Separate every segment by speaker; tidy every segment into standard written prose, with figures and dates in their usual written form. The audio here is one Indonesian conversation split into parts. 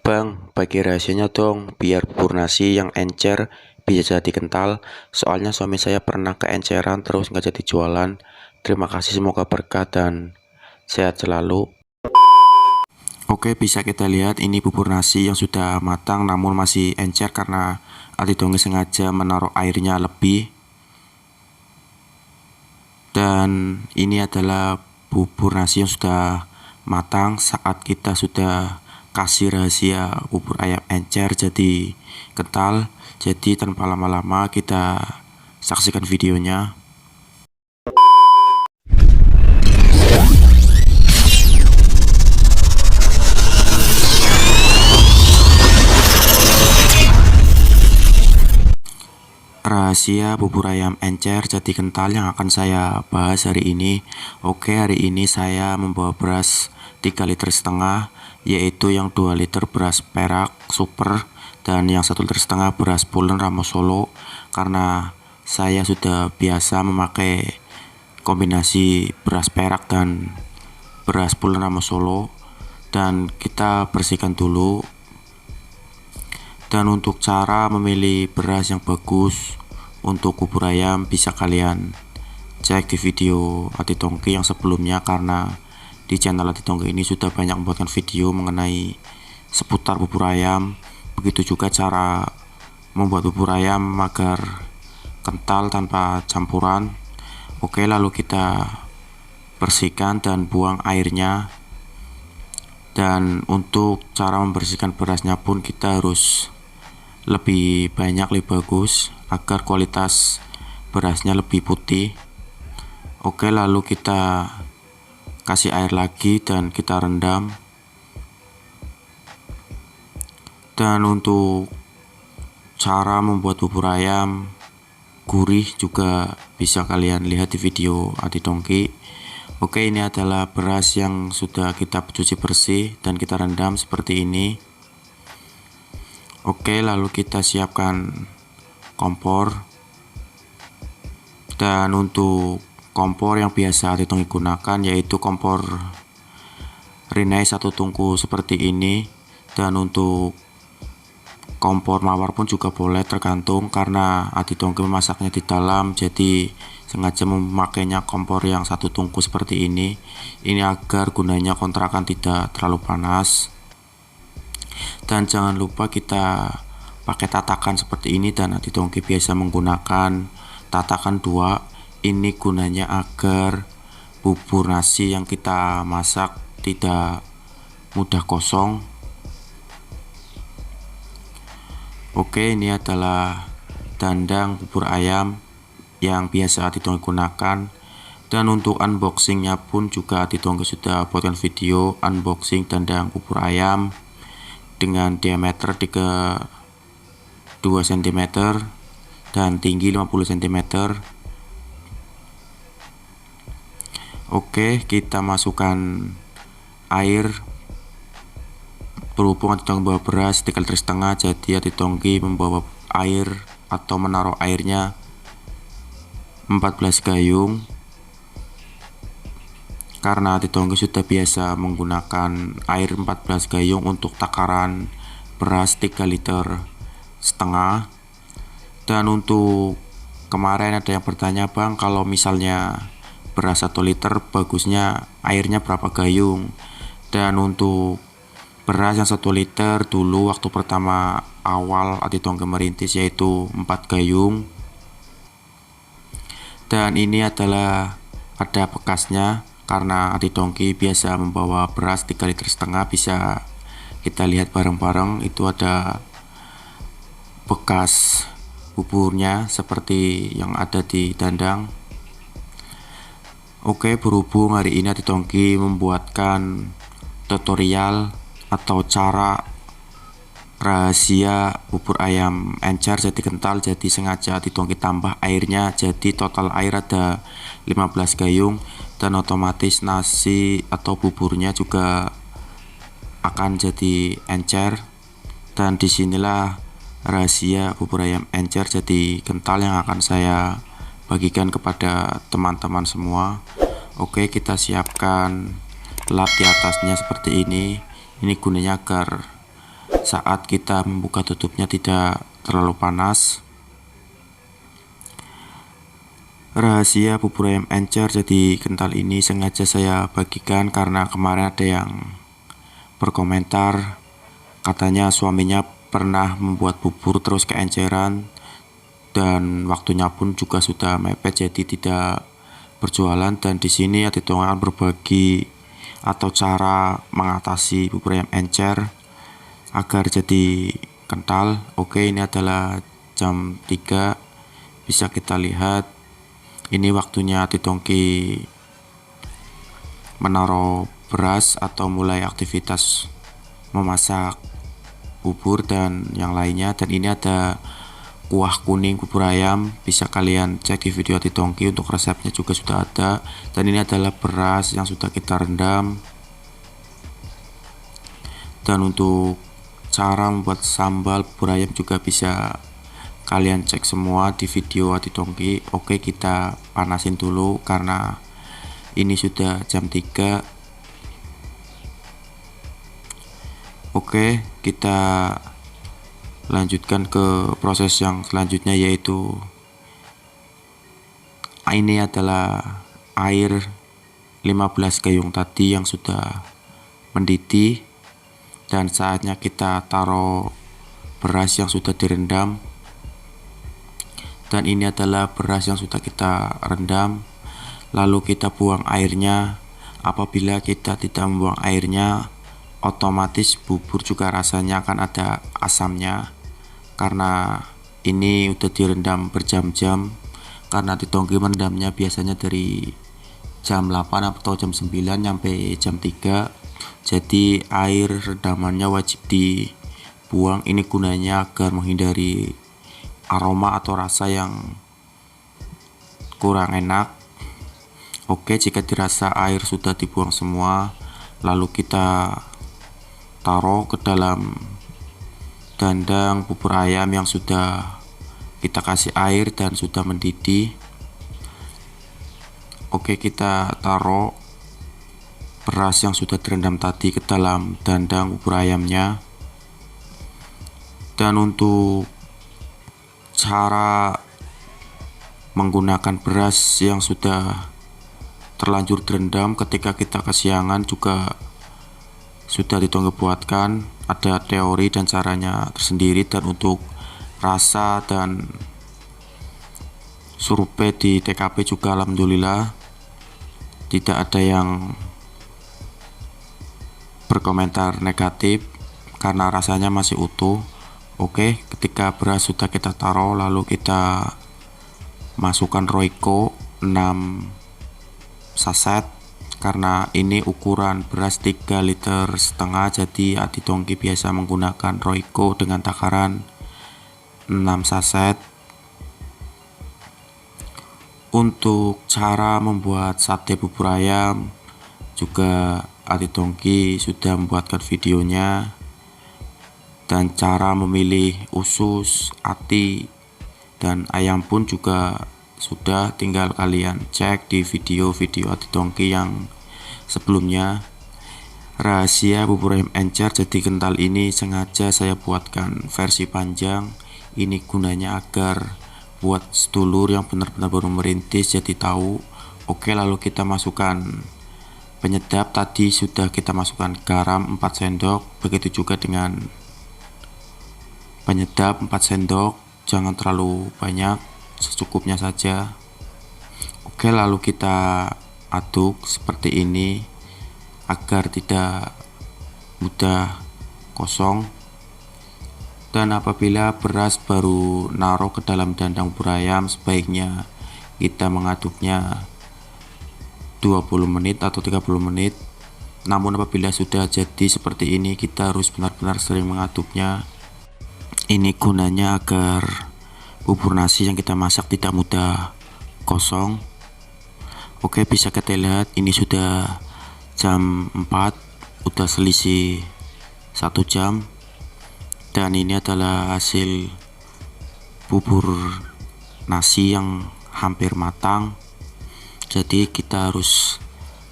Speaker 1: Bang, bagi rahasianya dong, biar bubur nasi yang encer bisa jadi kental. Soalnya suami saya pernah keenceran terus nggak jadi jualan. Terima kasih, semoga berkah dan sehat selalu. Oke, bisa kita lihat ini bubur nasi yang sudah matang namun masih encer karena Ati Dongki sengaja menaruh airnya lebih. Dan ini adalah bubur nasi yang sudah matang saat kita sudah kasih rahasia bubur ayam encer jadi kental. Jadi tanpa lama-lama kita saksikan videonya. Rahasia bubur ayam encer jadi kental yang akan saya bahas hari ini. Oke, hari ini saya membawa beras 3,5 liter, yaitu yang 2 liter beras perak super dan yang 1,5 liter beras pulen Ramo Solo, karena saya sudah biasa memakai kombinasi beras perak dan beras pulen Ramo Solo. Dan kita bersihkan dulu. Dan untuk cara memilih beras yang bagus untuk bubur ayam bisa kalian cek di video Ati Dongki yang sebelumnya, karena di channel Ati Dongki ini sudah banyak membuatkan video mengenai seputar bubur ayam. Begitu juga cara membuat bubur ayam agar kental tanpa campuran. Oke, lalu kita bersihkan dan buang airnya. Dan untuk cara membersihkan berasnya pun kita harus lebih banyak, lebih bagus agar kualitas berasnya lebih putih. Oke, lalu kita kasih air lagi dan kita rendam. Dan untuk cara membuat bubur ayam gurih juga bisa kalian lihat di video Ati Dongki. Oke, ini adalah beras yang sudah kita cuci bersih dan kita rendam seperti ini. Oke, lalu kita siapkan kompor. Dan untuk kompor yang biasa Ati Dongki gunakan yaitu kompor Rinnai 1 tungku seperti ini. Dan untuk kompor mawar pun juga boleh, tergantung, karena Ati Dongki memasaknya di dalam jadi sengaja memakainya kompor yang 1 tungku seperti ini. Ini agar gunanya kontrakan tidak terlalu panas. Dan jangan lupa kita pakai tatakan seperti ini, dan Ati Dongki biasa menggunakan tatakan 2. Ini gunanya agar bubur nasi yang kita masak tidak mudah kosong. Oke, ini adalah dandang bubur ayam yang biasa Ati Dongki gunakan. Dan untuk unboxingnya pun juga Ati Dongki sudah buatkan video unboxing dandang bubur ayam dengan diameter 2 cm dan tinggi 50 cm. Oke, kita masukkan air. Berhubung Ati Dongki membawa beras 3,5 liter, jadi Ati Dongki membawa air atau menaruh airnya 14 gayung, karena Ati Dongki sudah biasa menggunakan air 14 gayung untuk takaran beras 3,5 liter. Dan untuk kemarin ada yang bertanya, Bang, kalau misalnya beras 1 liter bagusnya airnya berapa gayung? Dan untuk beras yang 1 liter dulu waktu pertama awal Ati Dongki merintis yaitu 4 gayung. Dan ini adalah ada bekasnya, karena Ati Dongki biasa membawa beras 3,5 liter. Bisa kita lihat bareng-bareng, itu ada bekas buburnya seperti yang ada di dandang. Oke, berhubung hari ini Ati Dongki membuatkan tutorial atau cara rahasia bubur ayam encer jadi kental, jadi sengaja Ati Dongki tambah airnya, jadi total air ada 15 gayung. Dan otomatis nasi atau buburnya juga akan jadi encer. Dan disinilah rahasia bubur ayam encer jadi kental yang akan saya bagikan kepada teman-teman semua. Oke, kita siapkan lap di atasnya seperti ini. Ini gunanya agar saat kita membuka tutupnya tidak terlalu panas. Rahasia bubur ayam encer jadi kental ini sengaja saya bagikan karena kemarin ada yang berkomentar katanya suaminya pernah membuat bubur terus keenceran dan waktunya pun juga sudah mepet jadi tidak berjualan. Dan di sini Aditong akan berbagi atau cara mengatasi bubur ayam encer agar jadi kental. Oke, ini adalah jam 3, bisa kita lihat ini waktunya Titongki menaruh beras atau mulai aktivitas memasak bubur dan yang lainnya. Dan ini ada kuah kuning bubur ayam, bisa kalian cek di video Titongki, untuk resepnya juga sudah ada. Dan ini adalah beras yang sudah kita rendam. Dan untuk cara membuat sambal bubur ayam juga bisa kalian cek semua di video Titongki. Oke, kita panasin dulu karena ini sudah jam 3. Oke, kita lanjutkan ke proses yang selanjutnya, yaitu ini adalah air 15 gayung tadi yang sudah mendidih, dan saatnya kita taruh beras yang sudah direndam. Dan ini adalah beras yang sudah kita rendam, lalu kita buang airnya. Apabila kita tidak membuang airnya, otomatis bubur juga rasanya akan ada asamnya karena ini udah direndam berjam-jam. Karena Titongki merendamnya biasanya dari jam 8 atau jam 9 sampai jam 3, jadi air rendamannya wajib dibuang. Ini gunanya agar menghindari aroma atau rasa yang kurang enak. Oke, jika dirasa air sudah dibuang semua, lalu kita taruh ke dalam dandang bubur ayam yang sudah kita kasih air dan sudah mendidih. Oke, kita taruh beras yang sudah direndam tadi ke dalam dandang bubur ayamnya. Dan untuk cara menggunakan beras yang sudah terlanjur direndam ketika kita kesiangan juga sudah Titongki buatkan, ada teori dan caranya tersendiri. Dan untuk rasa dan survei di TKP juga alhamdulillah tidak ada yang berkomentar negatif karena rasanya masih utuh. Oke, ketika beras sudah kita taruh, lalu kita masukkan Royco 6 saset. Karena ini ukuran beras 3,5 liter, jadi Titongki biasa menggunakan Royco dengan takaran 6 saset. Untuk cara membuat sate bubur ayam juga Titongki sudah membuatkan videonya, dan cara memilih usus, ati, dan ayam pun juga sudah, tinggal kalian cek di video-video Titongki yang sebelumnya. Rahasia bubur ayam encer jadi kental ini sengaja saya buatkan versi panjang. Ini gunanya agar buat sedulur yang benar-benar baru merintis jadi tahu. Oke, lalu kita masukkan penyedap. Tadi sudah kita masukkan garam 4 sendok, begitu juga dengan penyedap 4 sendok, jangan terlalu banyak, secukupnya saja. Oke, lalu kita aduk seperti ini agar tidak mudah kosong. Dan apabila beras baru naruh ke dalam dandang bubur ayam, sebaiknya kita mengaduknya 20 menit atau 30 menit. Namun apabila sudah jadi seperti ini, kita harus benar-benar sering mengaduknya. Ini gunanya agar bubur nasi yang kita masak tidak mudah kosong. Oke, bisa kita lihat ini sudah jam 4, udah selisih 1 jam. Dan ini adalah hasil bubur nasi yang hampir matang. Jadi kita harus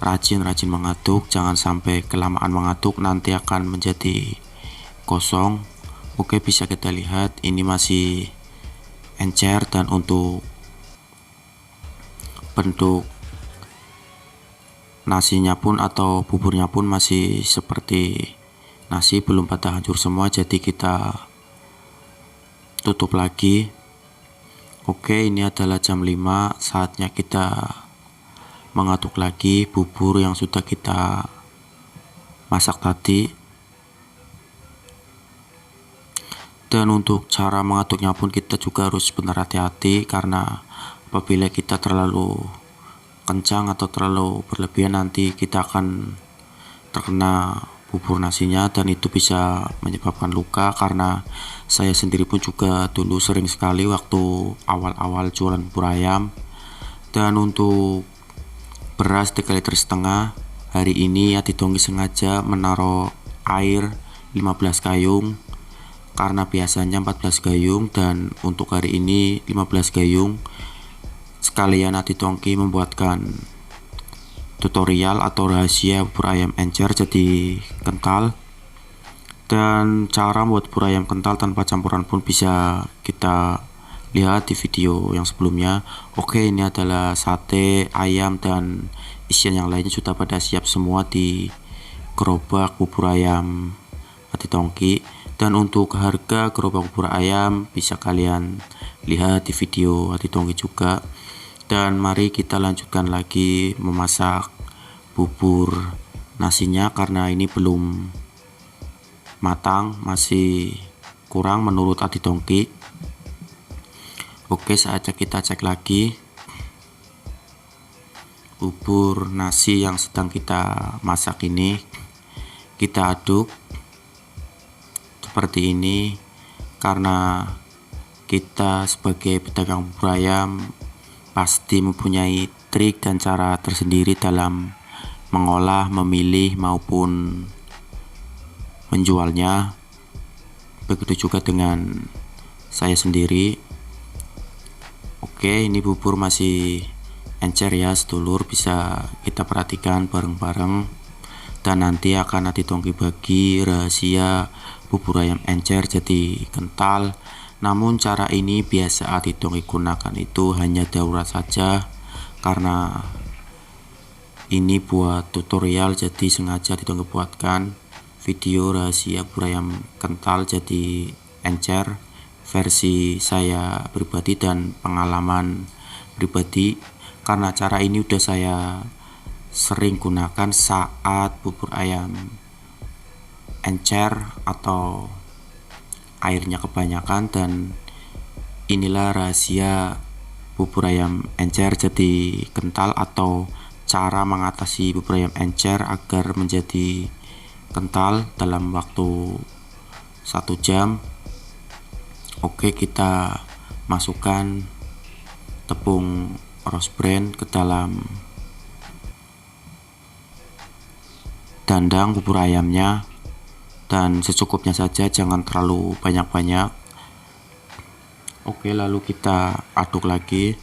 Speaker 1: rajin-rajin mengaduk, jangan sampai kelamaan mengaduk, nanti akan menjadi kosong. Oke, bisa kita lihat ini masih encer, dan untuk bentuk nasinya pun atau buburnya pun masih seperti nasi, belum pada hancur semua, jadi kita tutup lagi. Oke, ini adalah jam 5, saatnya kita mengaduk lagi bubur yang sudah kita masak tadi. Dan untuk cara mengaduknya pun kita juga harus benar hati-hati, karena apabila kita terlalu kencang atau terlalu berlebihan nanti kita akan terkena bubur nasinya, dan itu bisa menyebabkan luka. Karena saya sendiri pun juga dulu sering sekali waktu awal-awal jualan bubur ayam. Dan untuk beras 3,5 liter, hari ini Ati Tongki sengaja menaruh air 15 gayung karena biasanya 14 gayung, dan untuk hari ini 15 gayung. Sekalian Ati Tongki membuatkan tutorial atau rahasia bubur ayam encer jadi kental, dan cara membuat bubur ayam kental tanpa campuran pun bisa kita lihat di video yang sebelumnya. Oke, ini adalah sate ayam dan isian yang lainnya sudah pada siap semua di gerobak bubur ayam Ati Tongki. Dan untuk harga gerobak bubur ayam bisa kalian lihat di video Ati Tongki juga. Dan mari kita lanjutkan lagi memasak bubur nasinya, karena ini belum matang, masih kurang menurut Ati Tongki. Oke, saatnya kita cek lagi bubur nasi yang sedang kita masak ini. Kita aduk seperti ini, karena kita sebagai pedagang bubur ayam pasti mempunyai trik dan cara tersendiri dalam mengolah, memilih maupun menjualnya. Begitu juga dengan saya sendiri. Oke, ini bubur masih encer ya sedulur, bisa kita perhatikan bareng-bareng. Dan nanti akan Ati Tongki bagi rahasia bubur ayam encer jadi kental. Namun cara ini biasa Ati Tongki gunakan itu hanya darurat saja, karena ini buat tutorial, jadi sengaja Ati Tongki buatkan video rahasia bubur ayam kental jadi encer versi saya pribadi dan pengalaman pribadi. Karena cara ini udah saya sering gunakan saat bubur ayam encer atau airnya kebanyakan, dan inilah rahasia bubur ayam encer jadi kental atau cara mengatasi bubur ayam encer agar menjadi kental dalam waktu 1 jam. Oke, kita masukkan tepung rose bran ke dalam dandang bubur ayamnya, dan secukupnya saja, jangan terlalu banyak-banyak. Oke, lalu kita aduk lagi.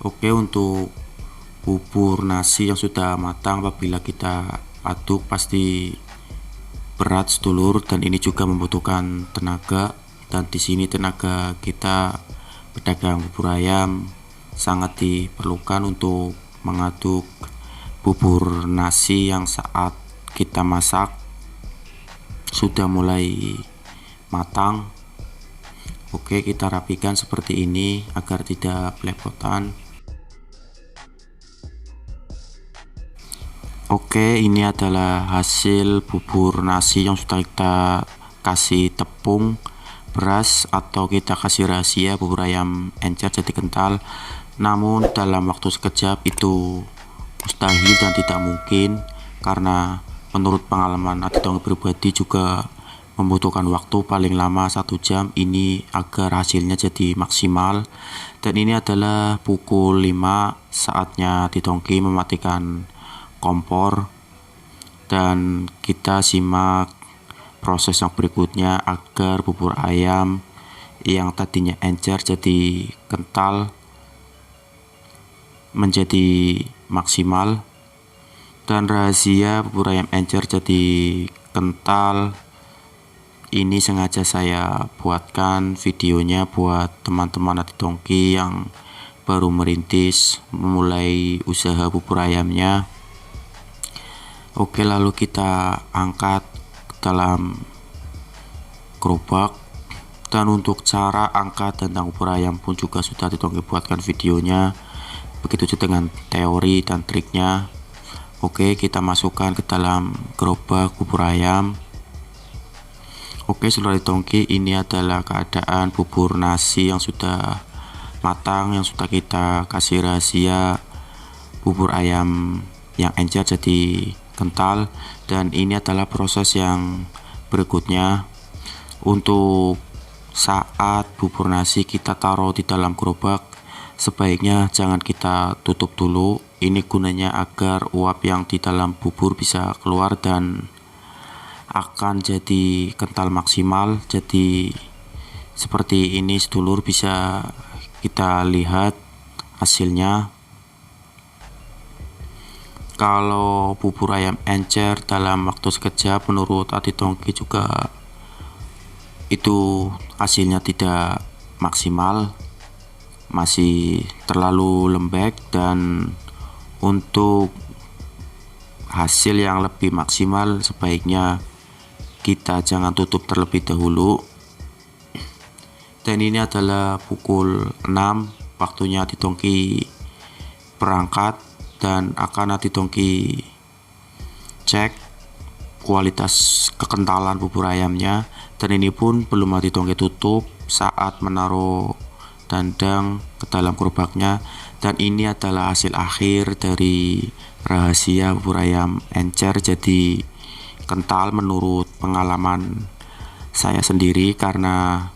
Speaker 1: Oke, untuk bubur nasi yang sudah matang apabila kita aduk pasti berat sedulur, dan ini juga membutuhkan tenaga. Dan di sini tenaga kita pedagang bubur ayam sangat diperlukan untuk mengaduk bubur nasi yang saat kita masak sudah mulai matang. Oke, kita rapikan seperti ini agar tidak belepotan. Oke, ini adalah hasil bubur nasi yang sudah kita kasih tepung beras atau kita kasih rahasia bubur ayam encer jadi kental. Namun dalam waktu sekejap itu mustahil dan tidak mungkin, karena menurut pengalaman Ati Tongki pribadi juga membutuhkan waktu paling lama 1 jam ini agar hasilnya jadi maksimal. Dan ini adalah pukul 5, saatnya Ati Tongki mematikan kompor, dan kita simak proses yang berikutnya agar bubur ayam yang tadinya encer jadi kental menjadi maksimal. Dan rahasia bubur ayam encer jadi kental ini sengaja saya buatkan videonya buat teman-teman Ati Tongki yang baru merintis memulai usaha bubur ayamnya. Oke, lalu kita angkat ke dalam gerobak. Dan untuk cara angkat tentang bubur ayam pun juga sudah Ati Tongki buatkan videonya. Begitu juga dengan teori dan triknya. Oke, kita masukkan ke dalam gerobak bubur ayam. Oke, saudara Ati Tongki, ini adalah keadaan bubur nasi yang sudah matang, yang sudah kita kasih rahasia bubur ayam yang encer jadi kental. Dan ini adalah proses yang berikutnya. Untuk saat bubur nasi kita taruh di dalam gerobak, sebaiknya jangan kita tutup dulu. Ini gunanya agar uap yang di dalam bubur bisa keluar dan akan jadi kental maksimal. Jadi seperti ini sedulur, bisa kita lihat hasilnya. Kalau bubur ayam encer dalam waktu sekejap menurut Ati Tongki juga itu hasilnya tidak maksimal, masih terlalu lembek. Dan untuk hasil yang lebih maksimal sebaiknya kita jangan tutup terlebih dahulu. Dan ini adalah pukul 6, waktunya Ati Tongki berangkat dan akan Ati Tongki cek kualitas kekentalan bubur ayamnya. Dan ini pun belum Ati Tongki tutup saat menaruh dandang ke dalam gerobaknya. Dan ini adalah hasil akhir dari rahasia bubur ayam encer jadi kental menurut pengalaman saya sendiri, karena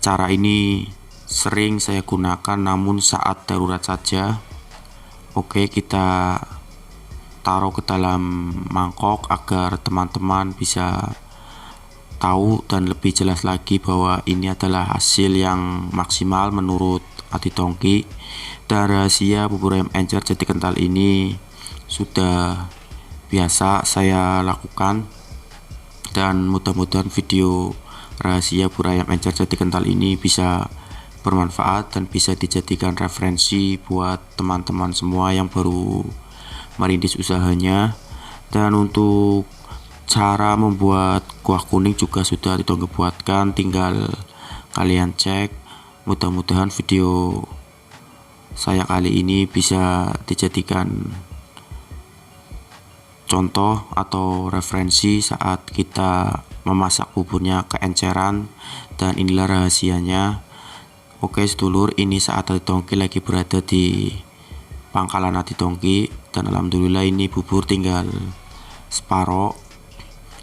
Speaker 1: cara ini sering saya gunakan namun saat darurat saja. Oke, kita taruh ke dalam mangkok agar teman-teman bisa tahu dan lebih jelas lagi bahwa ini adalah hasil yang maksimal menurut Ati Tongki. Dan rahasia bubur ayam encer jadi kental ini sudah biasa saya lakukan, dan mudah-mudahan video rahasia bubur ayam encer jadi kental ini bisa bermanfaat dan bisa dijadikan referensi buat teman-teman semua yang baru merintis usahanya. Dan untuk cara membuat kuah kuning juga sudah Ati Tongki buatkan, tinggal kalian cek. Mudah-mudahan video saya kali ini bisa dijadikan contoh atau referensi saat kita memasak buburnya keenceran. Dan inilah rahasianya. Oke sedulur, ini saat Ati Tongki lagi berada di pangkalan Ati Tongki, dan alhamdulillah ini bubur tinggal separoh.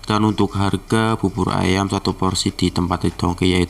Speaker 1: Dan untuk harga bubur ayam satu porsi di tempat Ati Tongki yaitu